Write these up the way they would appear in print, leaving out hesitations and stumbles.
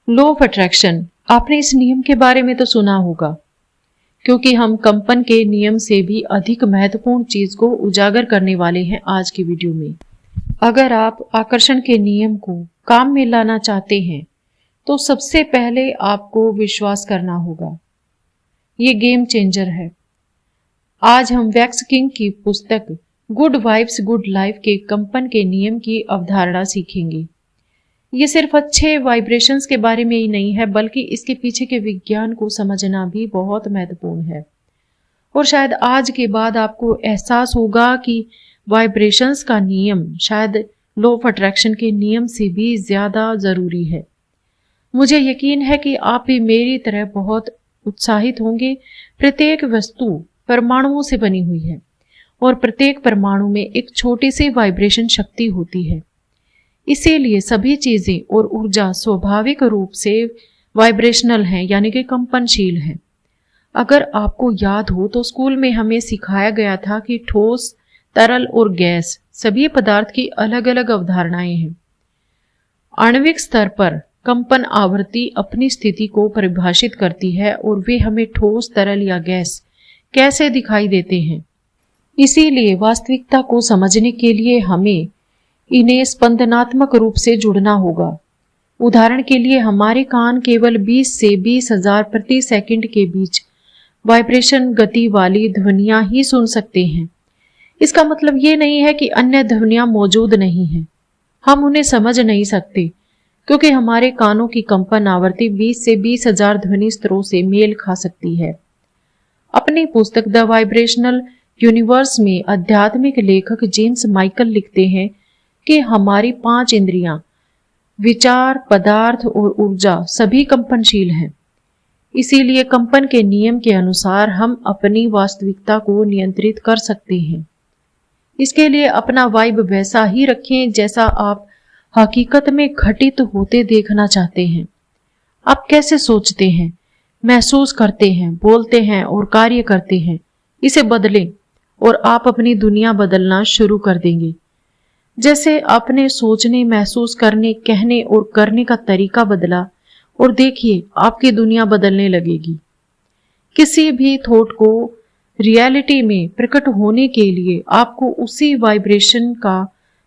Law of attraction, आपने इस नियम के बारे में तो सुना होगा, क्योंकि हम कंपन के नियम से भी अधिक महत्वपूर्ण चीज को उजागर करने वाले हैं आज की वीडियो में। अगर आप आकर्षण के नियम को काम में लाना चाहते हैं तो सबसे पहले आपको विश्वास करना होगा। ये गेम चेंजर है। आज हम वैक्स किंग की पुस्तक गुड वाइब्स गुड लाइफ के कंपन के नियम की अवधारणा सीखेंगे। ये सिर्फ अच्छे वाइब्रेशंस के बारे में ही नहीं है, बल्कि इसके पीछे के विज्ञान को समझना भी बहुत महत्वपूर्ण है। और शायद आज के बाद आपको एहसास होगा कि वाइब्रेशंस का नियम शायद लॉ ऑफ अट्रैक्शन के नियम से भी ज्यादा जरूरी है। मुझे यकीन है कि आप भी मेरी तरह बहुत उत्साहित होंगे। प्रत्येक वस्तु परमाणुओं से बनी हुई है और प्रत्येक परमाणु में एक छोटी सी वाइब्रेशन शक्ति होती है। इसीलिए सभी चीजें और ऊर्जा स्वाभाविक रूप से वाइब्रेशनल हैं, यानी कि कंपनशील हैं। अगर आपको याद हो तो स्कूल में हमें सिखाया गया था कि ठोस, तरल और गैस सभी पदार्थ की अलग अलग अवधारणाएं हैं। आणविक स्तर पर कंपन आवृत्ति अपनी स्थिति को परिभाषित करती है और वे हमें ठोस, तरल या गैस कैसे दिखाई देते हैं। इसीलिए वास्तविकता को समझने के लिए हमें इन्हें स्पंदनात्मक रूप से जुड़ना होगा। उदाहरण के लिए हमारे कान केवल 20 से 20,000 प्रति सेकंड के बीच वाइब्रेशन गति वाली ध्वनियां ही सुन सकते हैं। इसका मतलब ये नहीं है कि अन्य ध्वनियां मौजूद नहीं हैं। हम उन्हें समझ नहीं सकते क्योंकि हमारे कानों की कंपन आवृत्ति 20 से 20,000 ध्वनि स्तरों से मेल खा सकती है। अपनी पुस्तक द वाइब्रेशनल यूनिवर्स में आध्यात्मिक लेखक जेम्स माइकल लिखते हैं कि हमारी 5 इंद्रियां, विचार, पदार्थ और ऊर्जा सभी कंपनशील हैं। इसीलिए कंपन के नियम के अनुसार हम अपनी वास्तविकता को नियंत्रित कर सकते हैं। इसके लिए अपना वाइब वैसा ही रखें जैसा आप हकीकत में घटित होते देखना चाहते हैं। आप कैसे सोचते हैं, महसूस करते हैं, बोलते हैं और कार्य करते हैं, इसे बदलें और आप अपनी दुनिया बदलना शुरू कर देंगे। जैसे आपने सोचने, महसूस करने, कहने और करने का तरीका बदला और देखिए आपकी दुनिया बदलने लगेगी। किसी भी थॉट को रियलिटी में प्रकट होने के लिए आपको उसी वाइब्रेशन का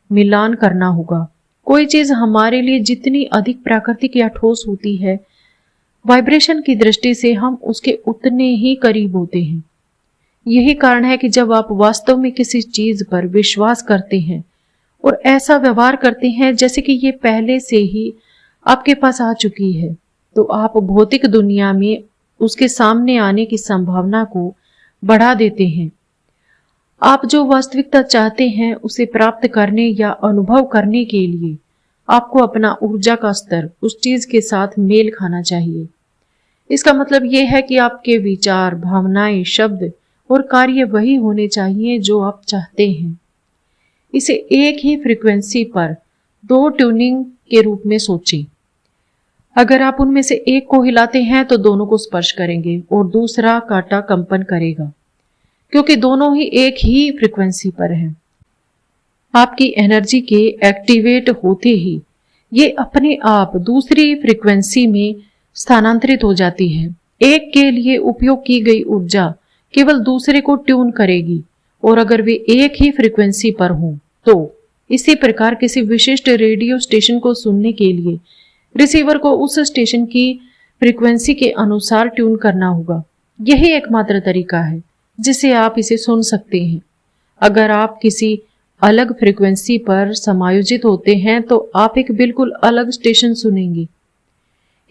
मिलान करना होगा। कोई चीज हमारे लिए जितनी अधिक प्राकृतिक या ठोस होती है, वाइब्रेशन की दृष्टि से हम उसके उतने ही करीब होते हैं। यही कारण है कि जब आप वास्तव में किसी चीज पर विश्वास करते हैं और ऐसा व्यवहार करते हैं जैसे कि ये पहले से ही आपके पास आ चुकी है, तो आप भौतिक दुनिया में उसके सामने आने की संभावना को बढ़ा देते हैं। आप जो वास्तविकता चाहते हैं उसे प्राप्त करने या अनुभव करने के लिए आपको अपना ऊर्जा का स्तर उस चीज के साथ मेल खाना चाहिए। इसका मतलब यह है कि आपके विचार, भावनाएं, शब्द और कार्य वही होने चाहिए जो आप चाहते हैं। इसे एक ही फ्रीक्वेंसी पर 2 ट्यूनिंग के रूप में सोचें। अगर आप उनमें से एक को हिलाते हैं तो दोनों को स्पर्श करेंगे और दूसरा कांटा कंपन करेगा, क्योंकि दोनों ही एक ही फ्रीक्वेंसी पर हैं। आपकी एनर्जी के एक्टिवेट होते ही ये अपने आप दूसरी फ्रीक्वेंसी में स्थानांतरित हो जाती है। एक के लिए उपयोग की गई ऊर्जा केवल दूसरे को ट्यून करेगी, और अगर वे एक ही फ्रीक्वेंसी पर हों तो इसी प्रकार किसी विशिष्ट रेडियो स्टेशन को सुनने के लिए रिसीवर को उस स्टेशन की फ्रीक्वेंसी के अनुसार ट्यून करना होगा। यही एकमात्र तरीका है जिसे आप इसे सुन सकते हैं। अगर आप किसी अलग फ्रीक्वेंसी पर समायोजित होते हैं तो आप एक बिल्कुल अलग स्टेशन सुनेंगे।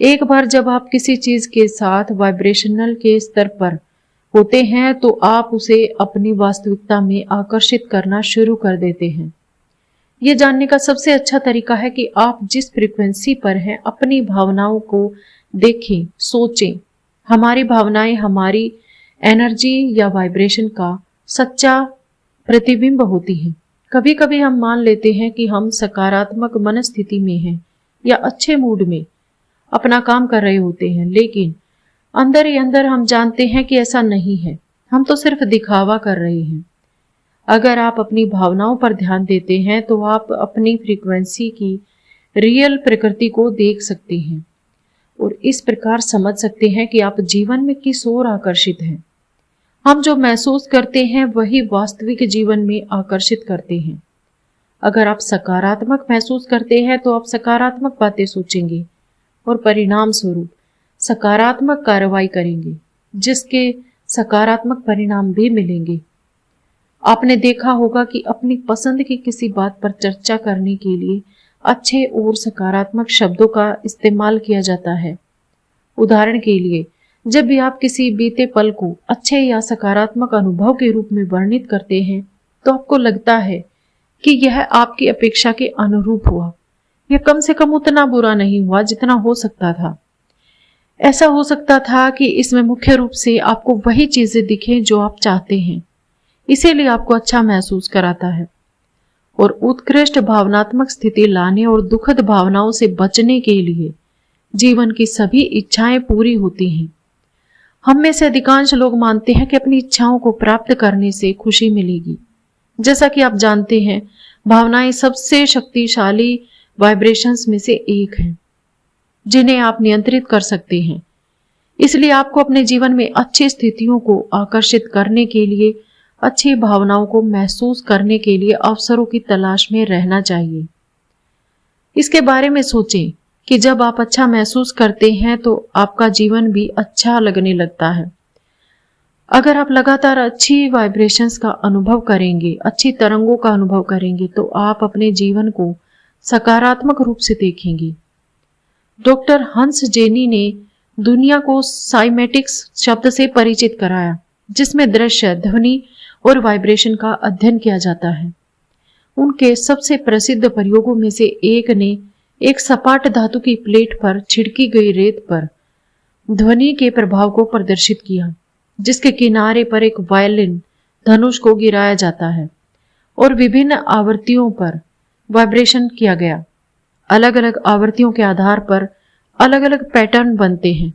एक बार जब आप किसी चीज के साथ वाइब्रेशनल के स्तर पर होते हैं तो आप उसे अपनी वास्तविकता में आकर्षित करना शुरू कर देते हैं। यह जानने का सबसे अच्छा तरीका है कि आप जिस फ्रीक्वेंसी पर हैं अपनी भावनाओं को देखें, सोचें। हमारी भावनाएं हमारी एनर्जी या वाइब्रेशन का सच्चा प्रतिबिंब होती हैं। कभी कभी हम मान लेते हैं कि हम सकारात्मक मनस्थिति में हैं या अच्छे मूड में अपना काम कर रहे होते हैं, लेकिन अंदर ही अंदर हम जानते हैं कि ऐसा नहीं है। हम तो सिर्फ दिखावा कर रहे हैं। अगर आप अपनी भावनाओं पर ध्यान देते हैं तो आप अपनी फ्रीक्वेंसी की रियल प्रकृति को देख सकते हैं। और इस प्रकार समझ सकते हैं कि आप जीवन में किस ओर आकर्षित हैं। हम जो महसूस करते हैं वही वास्तविक जीवन में आकर्षित करते हैं। अगर आप सकारात्मक महसूस करते हैं तो आप सकारात्मक बातें सोचेंगे और परिणाम स्वरूप सकारात्मक कार्रवाई करेंगे, जिसके सकारात्मक परिणाम भी मिलेंगे। आपने देखा होगा कि अपनी पसंद की किसी बात पर चर्चा करने के लिए अच्छे और सकारात्मक शब्दों का इस्तेमाल किया जाता है। उदाहरण के लिए, जब भी आप किसी बीते पल को अच्छे या सकारात्मक अनुभव के रूप में वर्णित करते हैं तो आपको लगता है कि यह आपकी अपेक्षा के अनुरूप हुआ, यह कम से कम उतना बुरा नहीं हुआ जितना हो सकता था। ऐसा हो सकता था कि इसमें मुख्य रूप से आपको वही चीजें दिखें जो आप चाहते हैं, इसीलिए आपको अच्छा महसूस कराता है। और उत्कृष्ट भावनात्मक स्थिति लाने और दुखद भावनाओं से बचने के लिए जीवन की सभी इच्छाएं पूरी होती हैं। हम में से अधिकांश लोग मानते हैं कि अपनी इच्छाओं को प्राप्त करने से खुशी मिलेगी। जैसा कि आप जानते हैं, भावनाएं सबसे शक्तिशाली वाइब्रेशंस में से एक हैं, जिन्हें आप नियंत्रित कर सकते हैं। इसलिए आपको अपने जीवन में अच्छी स्थितियों को आकर्षित करने के लिए, अच्छी भावनाओं को महसूस करने के लिए अवसरों की तलाश में रहना चाहिए। इसके बारे में सोचें कि जब आप अच्छा महसूस करते हैं तो आपका जीवन भी अच्छा लगने लगता है। अगर आप लगातार अच्छी वाइब्रेशंस का अनुभव करेंगे, अच्छी तरंगों का अनुभव करेंगे, तो आप अपने जीवन को सकारात्मक रूप से देखेंगे। डॉक्टर हंस जेनी ने दुनिया को साइमेटिक्स शब्द से परिचित कराया, जिसमें दृश्य, ध्वनि और वाइब्रेशन का अध्ययन किया जाता है। उनके सबसे प्रसिद्ध प्रयोगों में से एक ने एक सपाट धातु की प्लेट पर छिड़की गई रेत पर ध्वनि के प्रभाव को प्रदर्शित किया, जिसके किनारे पर एक वायलिन धनुष को गिराया जाता है और विभिन्न आवृत्तियों पर वाइब्रेशन किया गया। अलग अलग आवृत्तियों के आधार पर अलग अलग पैटर्न बनते हैं।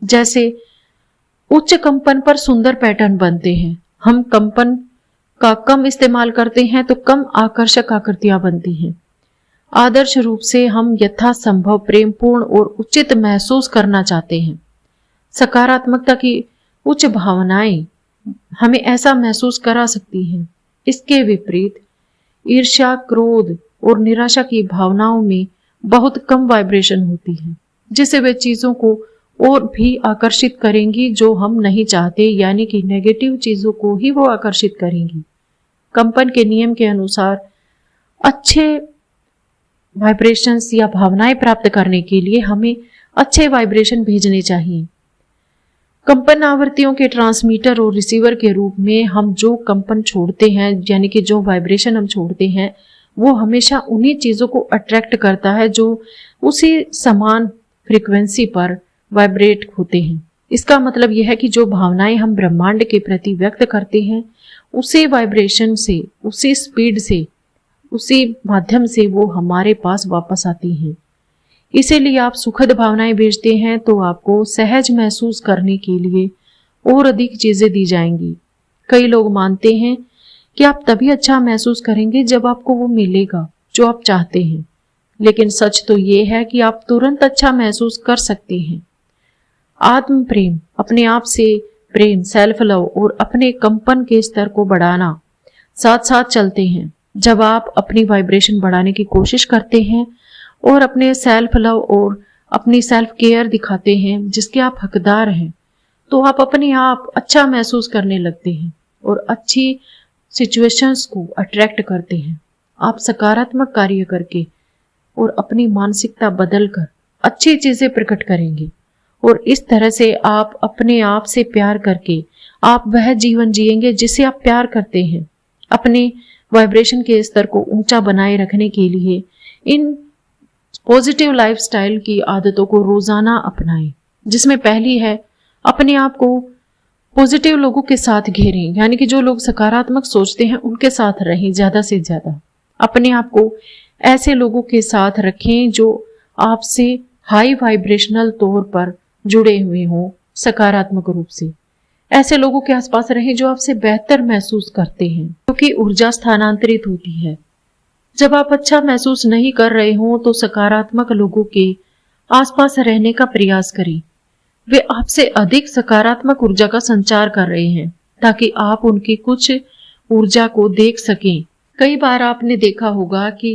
जैसे उच्च कंपन पर सुंदर पैटर्न बनते हैं। हम कंपन का कम इस्तेमाल करते हैं तो कम आकर्षक आकृतियां बनती हैं। आदर्श रूप से हम यथासंभव प्रेमपूर्ण और उचित महसूस करना चाहते हैं। सकारात्मकता की उच्च भावनाएं हमें ऐसा महसूस करा सकती हैं। इसके विपरीत ईर्ष्या, क्रोध और निराशा की भावनाओं में बहुत कम वाइब्रेशन होती है, जिससे वे चीजों को और भी आकर्षित करेंगी जो हम नहीं चाहते, यानी कि नेगेटिव चीजों को ही वो आकर्षित करेंगी। कंपन के नियम के अनुसार अच्छे वाइब्रेशंस या भावनाएं प्राप्त करने के लिए हमें अच्छे वाइब्रेशन भेजने चाहिए। कंपन आवृत्तियों के ट्रांसमीटर और रिसीवर के रूप में हम जो कंपन छोड़ते हैं, यानी कि जो वाइब्रेशन हम छोड़ते हैं, वो हमेशा उन्हीं चीजों को अट्रैक्ट करता है जो उसी समान फ्रीक्वेंसी पर वाइब्रेट होते हैं। इसका मतलब यह है कि जो भावनाएं हम ब्रह्मांड के प्रति व्यक्त करते हैं, उसी वाइब्रेशन से, उसी स्पीड से, उसी माध्यम से वो हमारे पास वापस आती हैं। इसीलिए आप सुखद भावनाएं भेजते हैं तो आपको सहज महसूस करने के लिए और अधिक चीजें दी जाएंगी। कई लोग मानते हैं कि आप तभी अच्छा महसूस करेंगे जब आपको वो मिलेगा जो आप चाहते हैं, लेकिन सच तो ये है कि आप तुरंत अच्छा महसूस कर सकते हैं। आत्म प्रेम, अपने आप से प्रेम, सेल्फ लव और अपने कंपन के स्तर को बढ़ाना साथ साथ चलते हैं। जब आप अपनी वाइब्रेशन बढ़ाने की कोशिश करते हैं और अपने सेल्फ लव और अपनी सेल्फ केयर दिखाते हैं जिसके आप हकदार हैं, तो आप अपने आप अच्छा महसूस करने लगते हैं और अच्छी सिचुएशंस को अट्रैक्ट करते हैं। आप सकारात्मक कार्य करके और अपनी मानसिकता बदलकर अच्छी चीजें प्रकट करेंगे और इस तरह से आप अपने आप से प्यार करके आप वह जीवन जिएंगे जिसे आप प्यार करते हैं। अपने वाइब्रेशन के स्तर को ऊंचा बनाए रखने के लिए इन पॉजिटिव लाइफस्टाइल की आदतों को रोजाना अपनाएं, जिसमें पहली है अपने आप को पॉजिटिव लोगों के साथ घेरें, यानी कि जो लोग सकारात्मक सोचते हैं उनके साथ रहें ज्यादा से ज्यादा। अपने आप को ऐसे लोगों के साथ रखें जो आपसे हाई वाइब्रेशनल तौर पर जुड़े हुए हों सकारात्मक रूप से। ऐसे लोगों के आसपास रहें जो आपसे बेहतर महसूस करते हैं, क्योंकि ऊर्जा स्थानांतरित होती है। जब आप अच्छा महसूस नहीं कर रहे हो तो सकारात्मक लोगों के आसपास रहने का प्रयास करें। वे आपसे अधिक सकारात्मक ऊर्जा का संचार कर रहे हैं ताकि आप उनकी कुछ ऊर्जा को देख सकें। कई बार आपने देखा होगा कि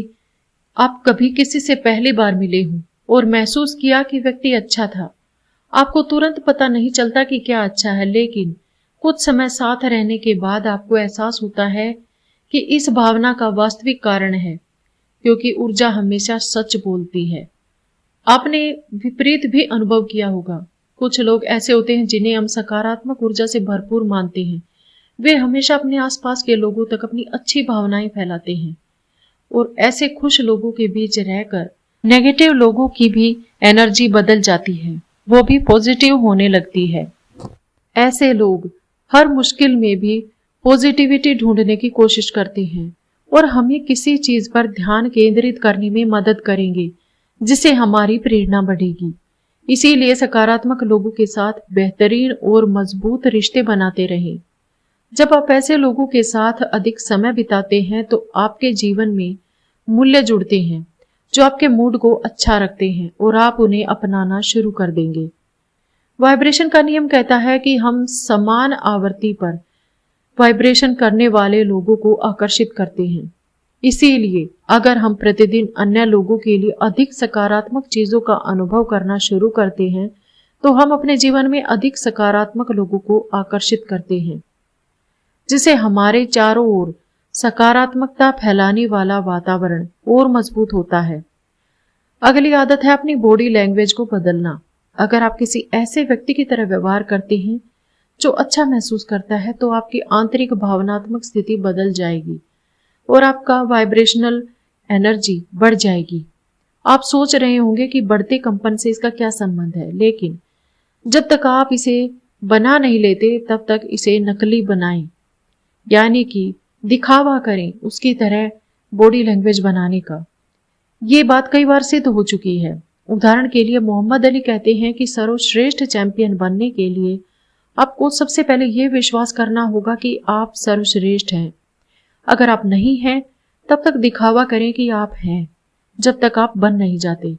आप कभी किसी से पहली बार मिले हों और महसूस किया कि व्यक्ति अच्छा था। आपको तुरंत पता नहीं चलता कि क्या अच्छा है, लेकिन कुछ समय साथ रहने के बाद आपको एहसास होता है कि इस भावना का वास्तविक कारण है, क्योंकि ऊर्जा हमेशा सच बोलती है। आपने विपरीत भी अनुभव किया होगा। कुछ लोग ऐसे होते हैं जिन्हें हम सकारात्मक ऊर्जा से भरपूर मानते हैं। वे हमेशा अपने आसपास के लोगों तक अपनी अच्छी भावनाएं फैलाते हैं और ऐसे खुश लोगों के बीच रहकर नेगेटिव लोगों की भी एनर्जी बदल जाती है, वो भी पॉजिटिव होने लगती है। ऐसे लोग हर मुश्किल में भी पॉजिटिविटी ढूंढने की कोशिश करते हैं और हमें किसी चीज पर ध्यान केंद्रित करने में मदद करेंगे जिससे हमारी प्रेरणा बढ़ेगी। इसीलिए सकारात्मक लोगों के साथ बेहतरीन और मजबूत रिश्ते बनाते रहें। जब आप ऐसे लोगों के साथ अधिक समय बिताते हैं तो आपके जीवन में मूल्य जुड़ते हैं जो आपके मूड को अच्छा रखते हैं और आप उन्हें अपनाना शुरू कर देंगे। वाइब्रेशन का नियम कहता है कि हम समान आवृत्ति पर वाइब्रेशन करने वाले लोगों को आकर्षित करते हैं। इसीलिए अगर हम प्रतिदिन अन्य लोगों के लिए अधिक सकारात्मक चीजों का अनुभव करना शुरू करते हैं तो हम अपने जीवन में अधिक सकारात्मक लोगों को आकर्षित करते हैं, जिससे हमारे चारों ओर सकारात्मकता फैलाने वाला वातावरण और मजबूत होता है। अगली आदत है अपनी बॉडी लैंग्वेज को बदलना। अगर आप किसी ऐसे व्यक्ति की तरह व्यवहार करते हैं जो अच्छा महसूस करता है तो आपकी आंतरिक भावनात्मक स्थिति बदल जाएगी और आपका वाइब्रेशनल एनर्जी बढ़ जाएगी। आप सोच रहे होंगे कि बढ़ते कंपन से इसका क्या संबंध है, लेकिन जब तक आप इसे बना नहीं लेते तब तक इसे नकली बनाएं, यानी कि दिखावा करें उसकी तरह बॉडी लैंग्वेज बनाने का। ये बात कई बार सिद्ध हो चुकी है। उदाहरण के लिए मोहम्मद अली कहते हैं कि सर्वश्रेष्ठ चैंपियन बनने के लिए आपको सबसे पहले यह विश्वास करना होगा कि आप सर्वश्रेष्ठ हैं। अगर आप नहीं हैं तब तक दिखावा करें कि आप हैं, जब तक आप बन नहीं जाते।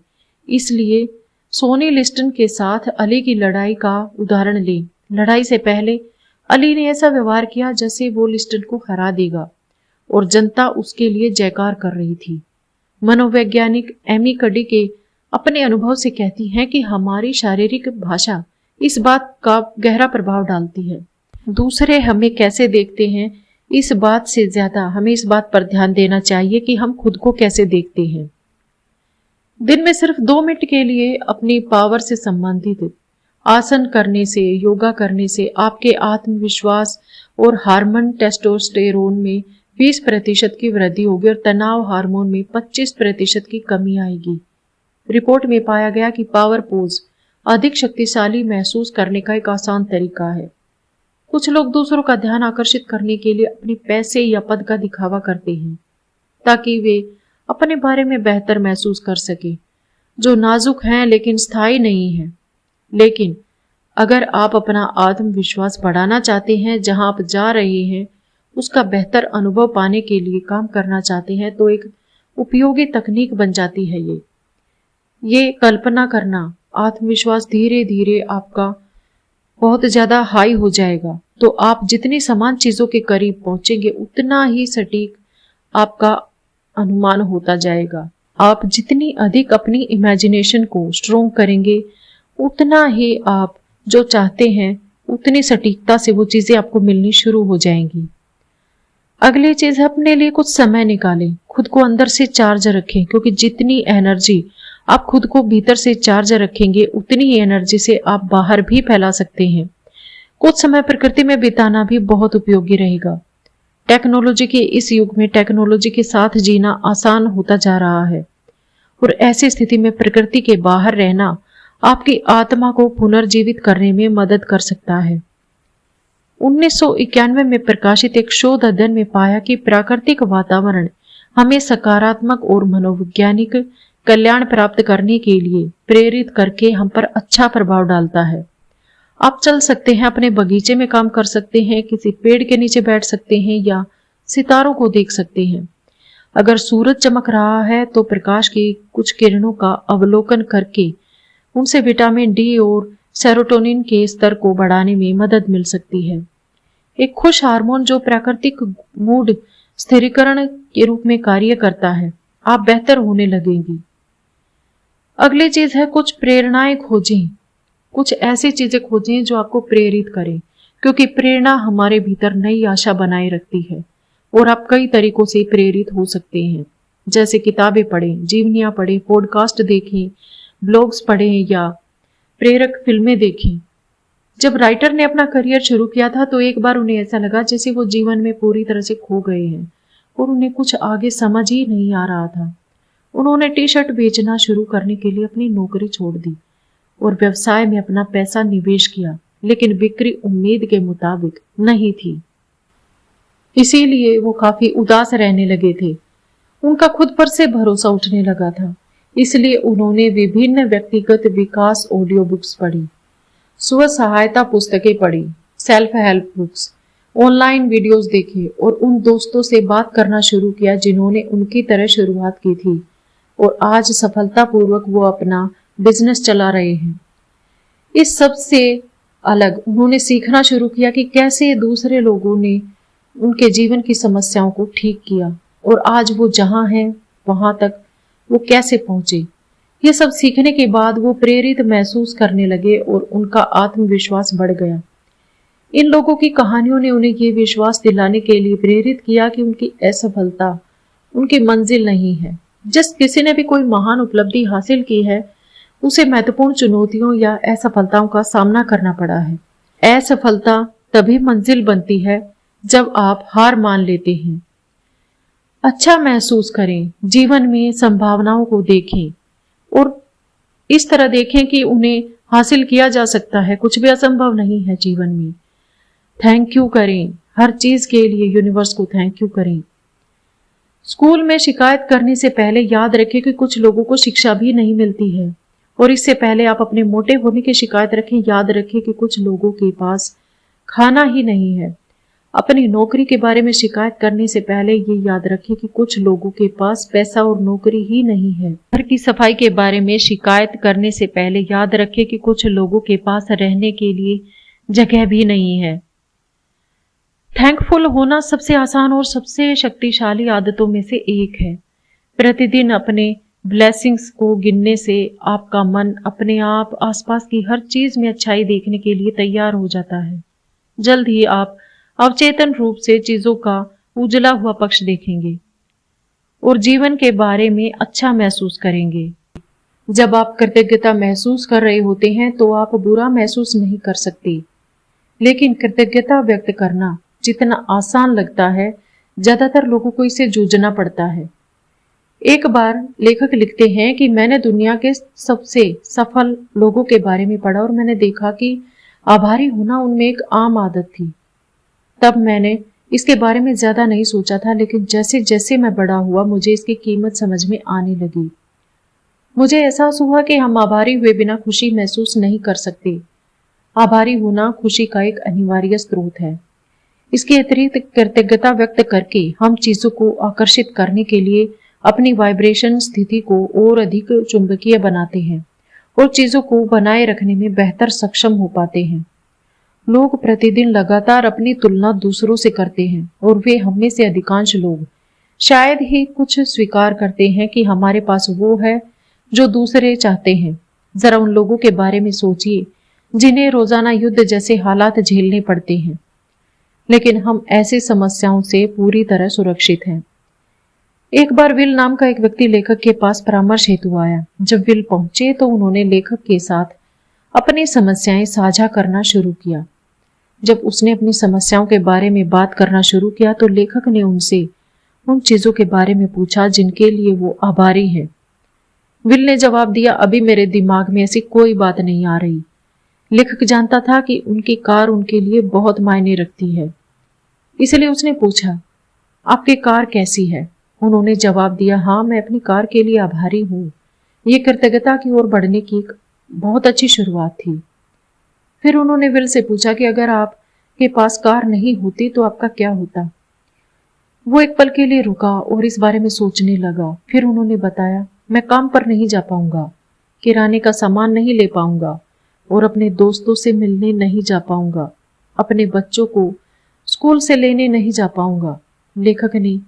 इसलिए सोनी लिस्टन के साथ अली की लड़ाई का उदाहरण लें। लड़ाई से पहले अली ने ऐसा व्यवहार किया जैसे वो लिस्टन को हरा देगा और जनता उसके लिए जयकार कर रही थी। मनोवैज्ञानिक एमी कडी के अपने अनुभव से कहती हैं कि हमारी शारीरिक भाषा इस बात का गहरा प्रभाव डालती है। दूसरे हमें कैसे देखते हैं, इस बात से ज्यादा हमें इस बात पर ध्यान देना चाहिए कि हम खुद को कैसे देखते हैं। दिन में सिर्फ 2 मिनट के लिए अपनी पावर से संबंधित आसन करने से, योगा करने से आपके आत्मविश्वास और हार्मोन टेस्टोस्टेरोन में 20% की वृद्धि होगी और तनाव हार्मोन में 25% की कमी आएगी। रिपोर्ट में पाया गया कि पावर पोज अधिक शक्तिशाली महसूस करने का एक आसान तरीका है। कुछ लोग दूसरों का ध्यान आकर्षित करने के लिए अपने पैसे या पद का दिखावा करते हैं ताकि वे अपने बारे में बेहतर महसूस कर सके, जो नाजुक हैं लेकिन स्थायी नहीं है। लेकिन अगर आप अपना आत्मविश्वास बढ़ाना चाहते हैं, जहां आप जा रहे हैं उसका बेहतर अनुभव पाने के लिए काम करना चाहते हैं, तो एक उपयोगी तकनीक बन जाती है ये कल्पना करना। आत्मविश्वास धीरे धीरे आपका बहुत ज्यादा हाई हो जाएगा, तो आप जितनी समान चीजों के करीब पहुंचेंगे उतना ही सटीक आपका अनुमान होता जाएगा। आप जितनी अधिक अपनी इमेजिनेशन को स्ट्रोंग करेंगे उतना ही आप जो चाहते हैं उतनी सटीकता से वो चीजें आपको मिलनी शुरू हो जाएंगी। अगली चीज है अपने लिए कुछ समय निकालें, खुद को अंदर से चार्ज रखें, क्योंकि जितनी एनर्जी आप खुद को भीतर से चार्ज रखेंगे उतनी ही एनर्जी से आप बाहर भी फैला सकते हैं। कुछ समय प्रकृति में बिताना भी बहुत उपयोगी रहेगा। टेक्नोलॉजी के इस युग में टेक्नोलॉजी के साथ जीना आसान होता जा रहा है और ऐसी स्थिति में प्रकृति के बाहर रहना आपकी आत्मा को पुनर्जीवित करने में मदद कर सकता है। 1991 में प्रकाशित एक शोध अध्ययन में पाया कि प्राकृतिक वातावरण हमें सकारात्मक और मनोवैज्ञानिक कल्याण प्राप्त करने के लिए प्रेरित करके हम पर अच्छा प्रभाव डालता है। आप चल सकते हैं, अपने बगीचे में काम कर सकते हैं, किसी पेड़ के नीचे बैठ सकते हैं या सितारों को देख सकते हैं। अगर सूरज चमक रहा है तो प्रकाश की कुछ किरणों का अवलोकन करके उनसे विटामिन डी और सेरोटोनिन के स्तर को बढ़ाने में मदद मिल सकती है। एक खुश हार्मोन जो प्राकृतिक मूड स्थिरीकरण के रूप में कार्य करता है। आप बेहतर होने लगेंगी। अगली चीज है कुछ प्रेरणाएं खोजें। कुछ ऐसी चीजें खोजें जो आपको प्रेरित करें, क्योंकि प्रेरणा हमारे भीतर नई आशा बनाए रखती है और आप कई तरीकों से प्रेरित हो सकते हैं। जैसे किताबें पढ़ें, जीवनियां पढ़ें, पॉडकास्ट देखें, ब्लॉग्स पढ़ें या प्रेरक फिल्में देखें। जब राइटर ने अपना करियर शुरू किया था तो एक बार उन्हें ऐसा लगा जैसे वो जीवन में पूरी तरह से खो गए हैं और उन्हें कुछ आगे समझ ही नहीं आ रहा था। उन्होंने टी शर्ट बेचना शुरू करने के लिए अपनी नौकरी छोड़ दी और व्यवसाय में अपना पैसा निवेश किया, लेकिन बिक्री उम्मीद के मुताबिक नहीं थी। इसीलिए वो काफी उदास रहने लगे थे। उनका खुद पर से भरोसा उठने लगा था। इसलिए उन्होंने विभिन्न व्यक्तिगत विकास ऑडियो बुक्स पढ़ी, स्व सहायता पुस्तकें पढ़ी, self help books, online videos देखे और उन दोस्तों से बात करना शुरू किया जिन्होंने उनकी तरह शुरुआत की थी और आज सफलतापूर्वक वो अपना बिजनेस चला रहे हैं। इस सब से अलग उन्होंने सीखना शुरू किया कि कैसे दूसरे लोगों ने उनके जीवन की समस्याओं को ठीक किया और आज वो जहां हैं वहां तक वो कैसे पहुंचे। ये सब सीखने के बाद वो प्रेरित महसूस करने लगे और उनका आत्मविश्वास बढ़ गया। इन लोगों की कहानियों ने उन्हें ये विश्वास दिलाने के लिए प्रेरित किया कि उनकी असफलता उनकी मंजिल नहीं है। जिस किसी ने भी कोई महान उपलब्धि हासिल की है उसे महत्वपूर्ण चुनौतियों या असफलताओं का सामना करना पड़ा है। असफलता तभी मंजिल बनती है जब आप हार मान लेते हैं। अच्छा महसूस करें, जीवन में संभावनाओं को देखें और इस तरह देखें कि उन्हें हासिल किया जा सकता है। कुछ भी असंभव नहीं है जीवन में। थैंक यू करें, हर चीज के लिए यूनिवर्स को थैंक यू करें। स्कूल में शिकायत करने से पहले याद रखें कि कुछ लोगों को शिक्षा भी नहीं मिलती है और इससे पहले आप अपने मोटे होने की शिकायत रखें, याद रखें कि कुछ लोगों के पास खाना ही नहीं है। अपनी नौकरी के बारे में शिकायत करने से पहले ये याद रखें कि कुछ लोगों के पास पैसा और नौकरी ही नहीं है। घर की सफाई के बारे में शिकायत करने से पहले याद रखें कि कुछ लोगों के पास रहने के लिए जगह भी नहीं है। थैंकफुल होना सबसे आसान और सबसे शक्तिशाली आदतों में से एक है। प्रतिदिन अपने ब्लेसिंग्स को गिनने से आपका मन अपने आप आसपास की हर चीज में अच्छाई देखने के लिए तैयार हो जाता है। जल्द ही आप अवचेतन रूप से चीजों का उजला हुआ पक्ष देखेंगे और जीवन के बारे में अच्छा महसूस करेंगे। जब आप कृतज्ञता महसूस कर रहे होते हैं तो आप बुरा महसूस नहीं कर सकते, लेकिन कृतज्ञता व्यक्त करना जितना आसान लगता है, ज्यादातर लोगों को इसे जूझना पड़ता है। एक बार लेखक लिखते हैं कि मैंने दुनिया के सबसे सफल लोगों के बारे में पढ़ा और मैंने देखा कि आभारी होना उनमें एक आम आदत थी। तब मैंने इसके बारे में ज्यादा नहीं सोचा था, लेकिन जैसे जैसे मैं बड़ा हुआ मुझे इसकी कीमत समझ में आने लगी। मुझे एहसास हुआ कि हम आभारी हुए बिना खुशी महसूस नहीं कर सकते। आभारी होना खुशी का एक अनिवार्य स्रोत है। इसके अतिरिक्त कृतज्ञता व्यक्त करके हम चीजों को आकर्षित करने के लिए अपनी वाइब्रेशन स्थिति को और अधिक चुंबकीय बनाते हैं और चीजों को बनाए रखने में बेहतर सक्षम हो पाते हैं। लोग प्रतिदिन लगातार अपनी तुलना दूसरों से करते हैं और वे हम में से अधिकांश लोग शायद ही कुछ स्वीकार करते हैं कि हमारे पास वो है जो दूसरे चाहते हैं। जरा उन लोगों के बारे में सोचिए जिन्हें रोजाना युद्ध जैसे हालात झेलने पड़ते हैं, लेकिन हम ऐसी समस्याओं से पूरी तरह सुरक्षित हैं। एक बार विल नाम का एक व्यक्ति लेखक के पास परामर्श हेतु आया। जब विल पहुंचे तो उन्होंने लेखक के साथ अपनी समस्याएं साझा करना शुरू किया। जब उसने अपनी समस्याओं के बारे में बात करना शुरू किया तो लेखक ने उनसे उन चीजों के बारे में पूछा जिनके लिए वो आभारी है। विल ने जवाब दिया, अभी मेरे दिमाग में ऐसी कोई बात नहीं आ रही। लेखक जानता था कि उनकी कार उनके लिए बहुत मायने रखती है, इसलिए उसने पूछा, आपकी कार कैसी है? उन्होंने जवाब दिया, हाँ, मैं अपनी कार के लिए आभारी हूँ। ये कृतज्ञता की ओर बढ़ने की एक बहुत अच्छी शुरुआत थी। फिर उन्होंने विल से पूछा कि अगर आपके पास कार नहीं होती तो आपका क्या होता? वो एक पल के लिए रुका और इस बारे में सोचने लगा। फिर उन्होंने बताया, मैं काम पर नहीं जा पाऊंगा। किराने का सामान नहीं ले पाऊंगा और अपने दोस्तों से मिलने नहीं जा पाऊंगा, अपने बच्चों को स्कूल से लेने नहीं जा पाऊंगा। लेखक ने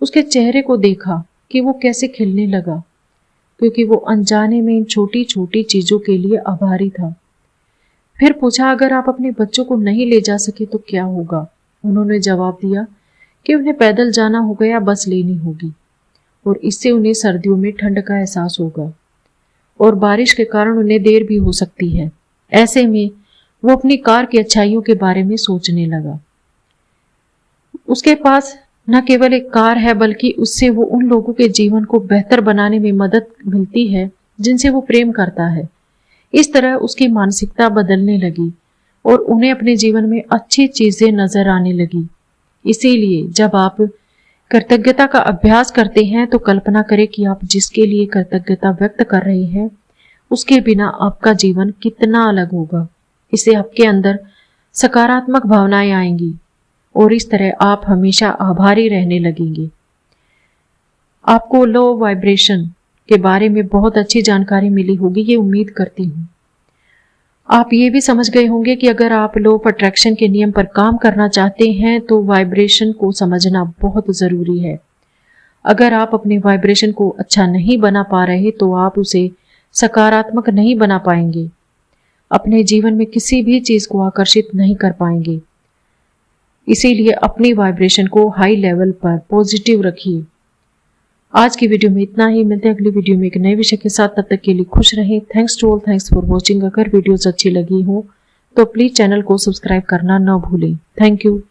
उसके चेहरे को देखा कि वो कैसे खिलने लगा, क्योंकि वो अनजाने में इन छोटी छोटी चीजों के लिए आभारी था। फिर पूछा, अगर आप अपने बच्चों को नहीं ले जा सके तो क्या होगा? उन्होंने जवाब दिया कि उन्हें पैदल जाना होगा या बस लेनी होगी, और इससे उन्हें सर्दियों में ठंड का एहसास होगा और बारिश के कारण उन्हें देर भी हो सकती है। ऐसे में वो अपनी कार की अच्छाइयों के बारे में सोचने लगा। उसके पास न केवल एक कार है, बल्कि उससे वो उन लोगों के जीवन को बेहतर बनाने में मदद मिलती है जिनसे वो प्रेम करता है। इस तरह उसकी मानसिकता बदलने लगी और उन्हें अपने जीवन में अच्छी चीजें नजर आने लगी। इसीलिए जब आप कृतज्ञता का अभ्यास करते हैं तो कल्पना करें कि आप जिसके लिए कृतज्ञता व्यक्त कर रहे हैं उसके बिना आपका जीवन कितना अलग होगा। इससे आपके अंदर सकारात्मक भावनाएं आएंगी और इस तरह आप हमेशा आभारी रहने लगेंगे। आपको लो वाइब्रेशन के बारे में बहुत अच्छी जानकारी मिली होगी, ये उम्मीद करती हूँ। आप ये भी समझ गए होंगे कि अगर आप लॉ ऑफ अट्रैक्शन के नियम पर काम करना चाहते हैं तो वाइब्रेशन को समझना बहुत जरूरी है। अगर आप अपने वाइब्रेशन को अच्छा नहीं बना पा रहे तो आप उसे सकारात्मक नहीं बना पाएंगे, अपने जीवन में किसी भी चीज को आकर्षित नहीं कर पाएंगे। इसीलिए अपनी वाइब्रेशन को हाई लेवल पर पॉजिटिव रखिए। आज की वीडियो में इतना ही। मिलते हैं अगली वीडियो में एक नए विषय के साथ। तब तक के लिए खुश रहें। Thanks to all, thanks for watching. अगर वीडियोस अच्छी लगी हो तो प्लीज चैनल को सब्सक्राइब करना ना भूलें। Thank you.